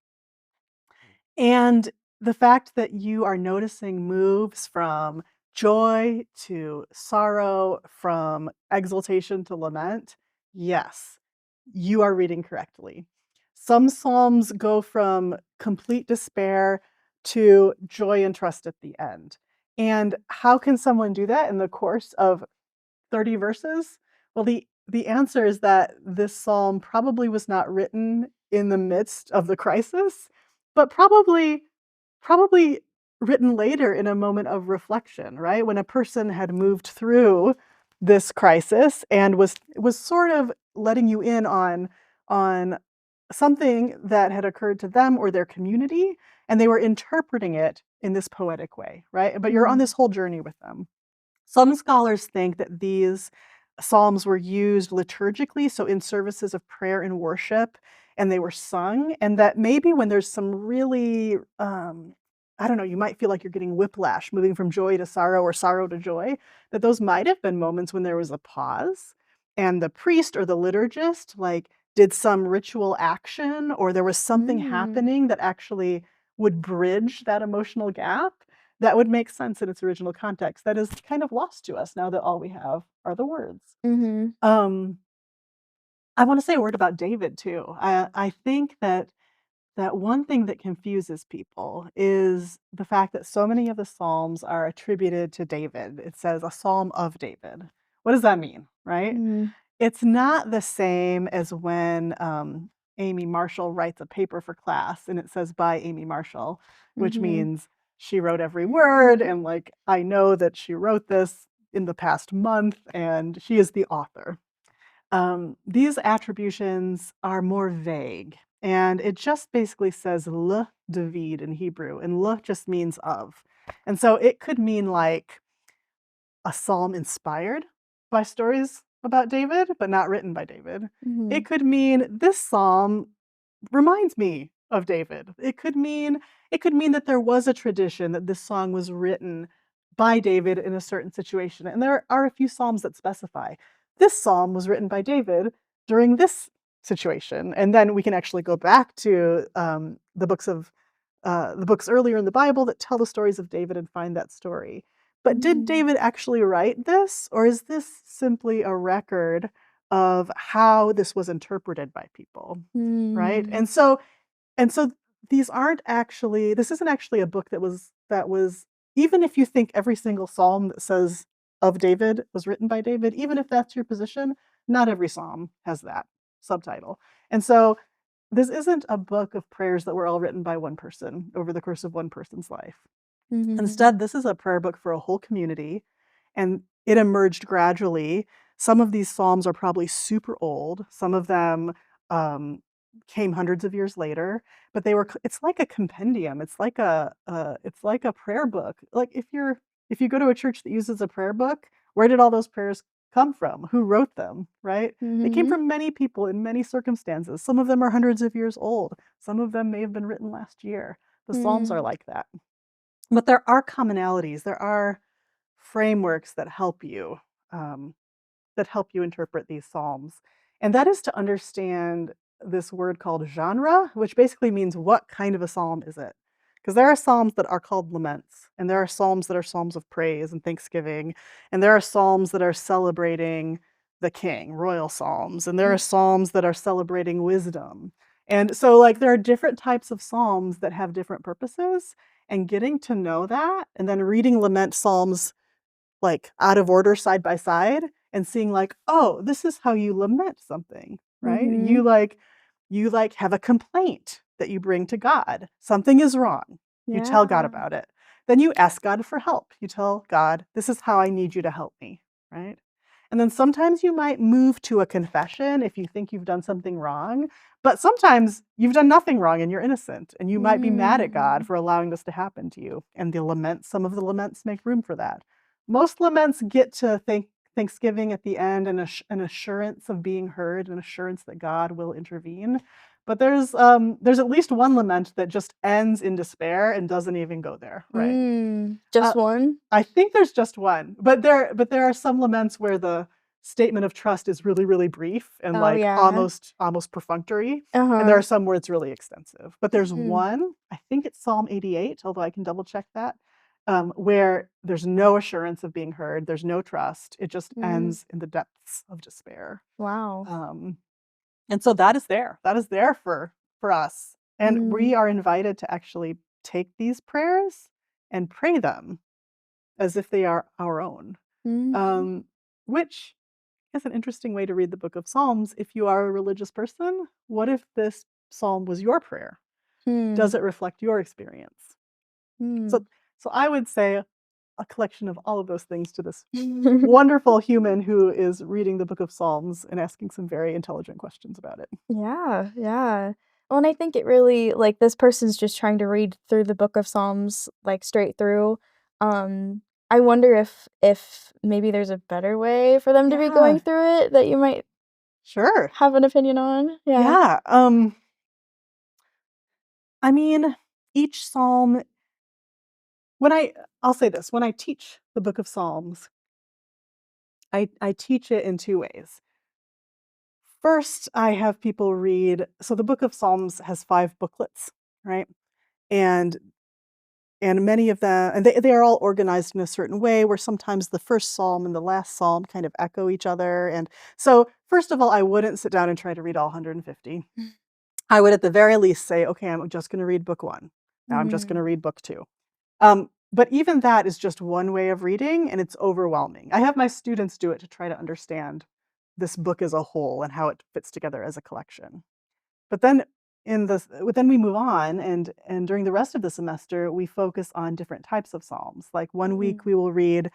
And the fact that you are noticing moves from joy to sorrow, from exultation to lament, yes, you are reading correctly. Some psalms go from complete despair to joy and trust at the end. And how can someone do that in the course of 30 verses? Well, the answer is that this psalm probably was not written in the midst of the crisis, but probably written later in a moment of reflection, right? When a person had moved through this crisis and was sort of letting you in on something that had occurred to them or their community, and they were interpreting it in this poetic way, right? But you're on Mhm. this whole journey with them. Some scholars think that these psalms were used liturgically, so in services of prayer and worship, and they were sung, and that maybe when there's some really, I don't know, you might feel like you're getting whiplash, moving from joy to sorrow or sorrow to joy, that those might have been moments when there was a pause, and the priest or the liturgist, like, did some ritual action, or there was something Mm. happening that actually would bridge that emotional gap that would make sense in its original context. That is kind of lost to us now that all we have are the words. Mhm. Um, I want to say a word about David too. I think that one thing that confuses people is the fact that so many of the Psalms are attributed to David. It says a Psalm of David. What does that mean, right? Mm. It's not the same as when Amy Marshall writes a paper for class and it says by Amy Marshall, which Mhm. means she wrote every word. And like, I know that she wrote this in the past month and she is the author. These attributions are more vague. And it just basically says le David in Hebrew, and le just means of. And so it could mean like a psalm inspired by stories about David, but not written by David. Mhm. It could mean this psalm reminds me of David. It could mean that there was a tradition that this song was written by David in a certain situation. And there are a few psalms that specify this psalm was written by David during this situation. And then we can actually go back to the books earlier in the Bible that tell the stories of David and find that story. But did Mm. David actually write this, or is this simply a record of how this was interpreted by people? Right? Mm. And so this isn't actually a book that was even if you think every single psalm that says of David was written by David, even if that's your position, not every psalm has that subtitle. And so this isn't a book of prayers that were all written by one person over the course of one person's life. Mhm. Instead, this is a prayer book for a whole community, and it emerged gradually. Some of these psalms are probably super old. Some of them um, came hundreds of years later, but it's like a compendium. It's like a prayer book. Like if you go to a church that uses a prayer book, where did all those prayers come from? Who wrote them, right? They came Mhm. from many people in many circumstances. Some of them are hundreds of years old. Some of them may have been written last year. The Psalms are Mm. like that. But there are commonalities. There are frameworks um, that help you interpret these psalms, and that is to understand this word called genre, which basically means what kind of a psalm is it? Because there are psalms that are called laments, and there are psalms that are psalms of praise and thanksgiving, and there are psalms that are celebrating the king, royal psalms, and there are Mm. psalms that are celebrating wisdom. And so, like, there are different types of psalms that have different purposes, and getting to know that and then reading lament psalms like out of order side by side and seeing like, oh, this is how you lament something, right? You Mhm. like you like have a complaint that you bring to God. Something is wrong. You tell God Yeah. about it. Then you ask God for help. You tell God, this is how I need you to help me, right? And then sometimes you might move to a confession if you think you've done something wrong, but sometimes you've done nothing wrong and you're innocent, and you might be mad at God Mm. for allowing this to happen to you. And some of the laments make room for that. Most laments get to Thanksgiving at the end and an assurance of being heard, an assurance that God will intervene. But there's at least one lament that just ends in despair and doesn't even go there, right? Uh, Just one? I think there's just one, but there are some laments where the statement of trust is really, really brief and Oh, like yeah. almost perfunctory. And there Uh-huh. are some where it's really extensive. But there's Mm. one, I think it's Psalm 88, although I can double check that, where there's no assurance of being heard, there's no trust. It just Mm. ends in the depths of despair. Wow. Um, and so that is there. That is there for us. And Mm. we are invited to actually take these prayers and pray them as if they are our own, Mhm. um, which is an interesting way to read the book of Psalms if you are a religious person. What if this psalm was your prayer? Hmm. Does it reflect your experience? So, Hmm. so I would say a collection of all of those things to this wonderful human who is reading the book of Psalms and asking some very intelligent questions about it. Yeah, yeah. Well, and I think it really like, this person's just trying to read through the Book of Psalms, like, straight through. I wonder if maybe there's a better way for them to be going Yeah, through it that you might sure. have an opinion on? Yeah. Yeah. I mean, each psalm, when I'll say this, when I teach the book of Psalms, I teach it in two ways. First, I have people read, so the book of Psalms has 5 booklets, right? And and many of them, and they are all organized in a certain way where sometimes the first psalm and the last psalm kind of echo each other. And so, first of all, I wouldn't sit down and try to read all 150. I would at the very least say, okay, I'm just going to read book 1. Now I'm just going to Mhm. read book 2. But even that is just one way of reading, and it's overwhelming. I have my students do it to try to understand this book as a whole and how it fits together as a collection. But then we move on, and during the rest of the semester, we focus on different types of psalms. Like one week, Mm. we will read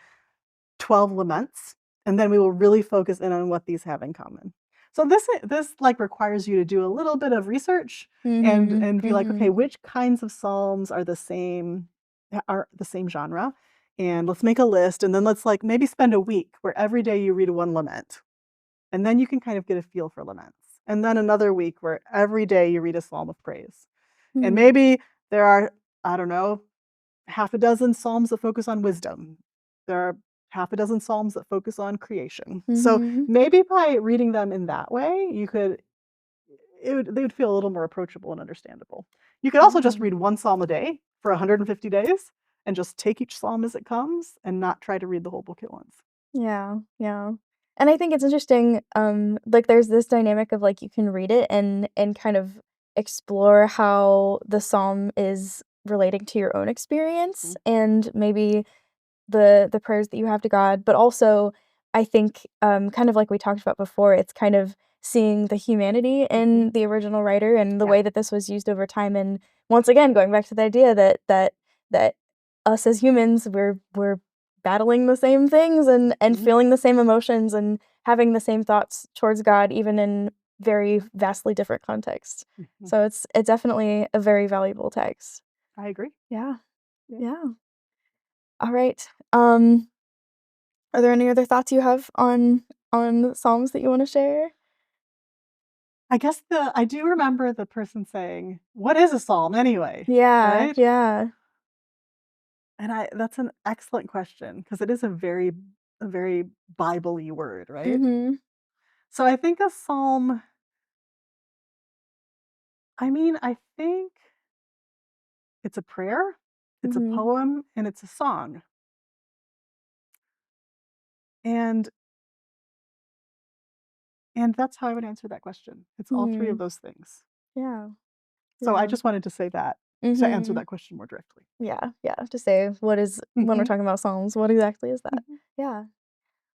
12 laments, and then we will really focus in on what these have in common. So this like requires you to do a little bit of research Mhm. and be like, okay, Mhm. which kinds of psalms are the same genre? And let's make a list, and then let's like maybe spend a week where every day you read one lament. And then you can kind of get a feel for laments. And then another week where every day you read a psalm of praise. And maybe there are, I don't know, half a dozen psalms that focus on wisdom. There are half a dozen psalms that focus on creation. So maybe by reading them in that way, they would feel a little more approachable and understandable. You could also just read one psalm a day for 150 days and just take each psalm as it comes and not try to read the whole book at once. Yeah, yeah. And I think it's interesting, like, there's this dynamic of, like, you can read it and kind of explore how the psalm is relating to your own experience and maybe the prayers that you have to God, but also I think, kind of like we talked about before, it's kind of seeing the humanity in the original writer and the way that this was used over time, and once again, going back to the idea that us as humans, we're battling the same things and feeling the same emotions and having the same thoughts towards God even in very vastly different contexts. So it's definitely a very valuable text. I agree. Yeah. Yeah. All right. Are there any other thoughts you have on Psalms that you wanna share? I guess I do remember the person saying, "What is a psalm anyway?" Yeah, Right? yeah. And that's an excellent question because it is a very Bible-y word, right? Mhm, So I think a psalm, I think it's a prayer, it's a mhm, poem, and it's a song. And that's how I would answer that question. It's all three of mhm. those things. Yeah, So I yeah. just wanted to say that to answer Mhm. that question more directly. Yeah, yeah, to say what is when we're Mhm. talking about Psalms, what exactly is that? Mhm. Yeah.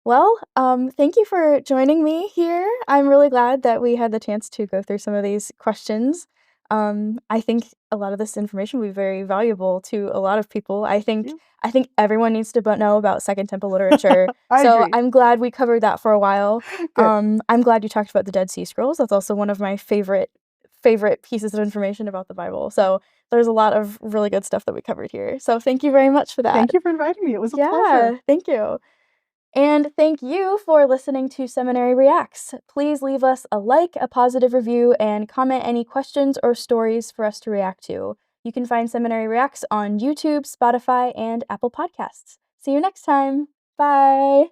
Well, thank you for joining me here. I'm really glad that we had the chance to go through some of these questions. I think a lot of this information will be very valuable to a lot of people. Thank you. I think everyone needs to know about Second Temple literature. I So agree. I'm glad we covered that for a while. Good. I'm glad you talked about the Dead Sea Scrolls. That's also one of my favorite pieces of information about the Bible. So there's a lot of really good stuff that we covered here. So thank you very much for that. Thank you for inviting me. It was a pleasure. Yeah, thank you. And thank you for listening to Seminary Reacts. Please leave us a like, a positive review, and comment any questions or stories for us to react to. You can find Seminary Reacts on YouTube, Spotify, and Apple Podcasts. See you next time. Bye.